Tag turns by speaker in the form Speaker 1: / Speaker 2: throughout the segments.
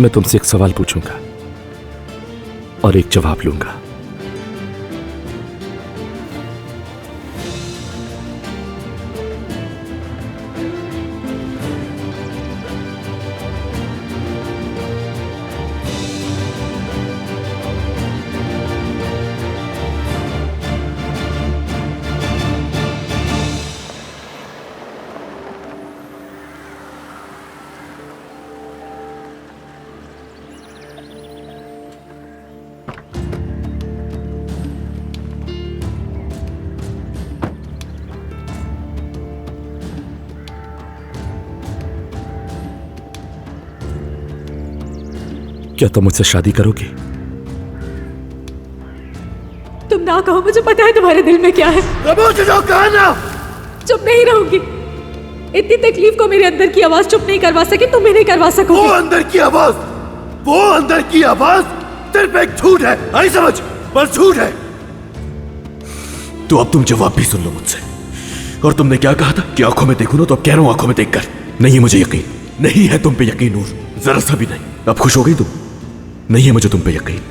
Speaker 1: मैं तुमसे एक सवाल पूछूंगा और एक जवाब लूंगा। क्या तुम मुझसे शादी करोगी?
Speaker 2: तुम ना कहो, मुझे पता है तुम्हारे दिल में क्या है।
Speaker 3: कहा ना।
Speaker 2: चुप नहीं रहूंगी। इतनी तकलीफ को मेरे अंदर की आवाज चुप नहीं करवा सकी, तुम भी नहीं करवा सकोगे।
Speaker 3: वो अंदर की आवाज सिर्फ एक झूठ है, नहीं समझ, बस झूठ है। तो अब तुम जवाब भी सुन लो मुझसे। और तुमने क्या कहा था कि आंखों में देखूं ना, तो अब कह रहा हूं आंखों में देखकर। नहीं है मुझे यकीन, नहीं है तुम पे यकीन नूर, जरा सा भी नहीं। अब खुश हो गई तुम? नहीं है मुझे तुम पे यकीन।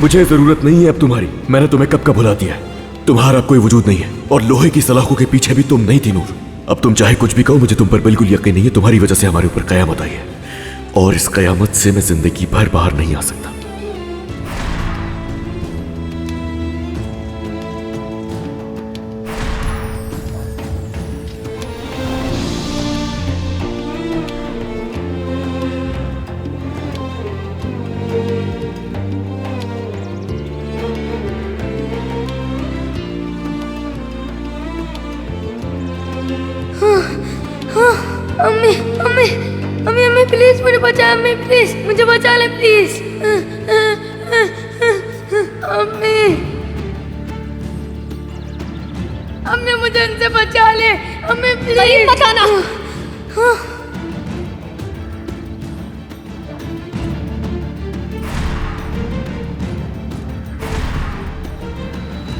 Speaker 3: मुझे जरूरत नहीं है अब तुम्हारी, मैंने तुम्हें कब का भुला दिया है। तुम्हारा अब कोई वजूद नहीं है, और लोहे की सलाखों के पीछे भी तुम नहीं थी नूर। अब तुम चाहे कुछ भी कहो, मुझे तुम पर बिल्कुल यकीन नहीं है। तुम्हारी वजह से हमारे ऊपर कयामत आई है, और इस कयामत से मैं जिंदगी भर बाहर नहीं आ सकता।
Speaker 4: अम्मी अम्मी अम्मी अम्मी प्लीज मुझे बचा, अम्मी प्लीज मुझे बचा ले प्लीज। अम्मी अम्मी मुझे उनसे बचा ले, अम्मी प्लीज बचाना।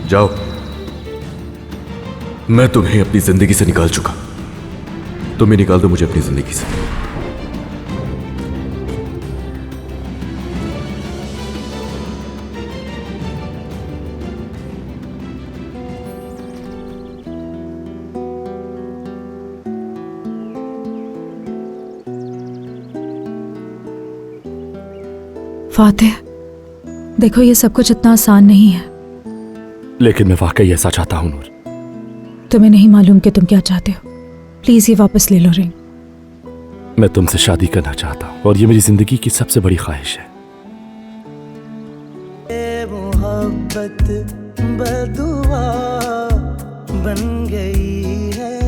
Speaker 3: जाओ, मैं तुम्हें अपनी जिंदगी से निकाल चुका, तुम ही निकाल दो मुझे अपनी जिंदगी से।
Speaker 2: फातिह, देखो ये सब कुछ इतना आसान नहीं है।
Speaker 1: लेकिन मैं वाकई ऐसा चाहता हूं नूर।
Speaker 2: तुम्हें नहीं मालूम कि तुम क्या चाहते हो। प्लीज ये वापस ले लो रिंग।
Speaker 1: मैं तुमसे शादी करना चाहता हूं, और ये मेरी जिंदगी की सबसे बड़ी ख्वाहिश है।
Speaker 5: मोहब्बत बदुआ बन गई है।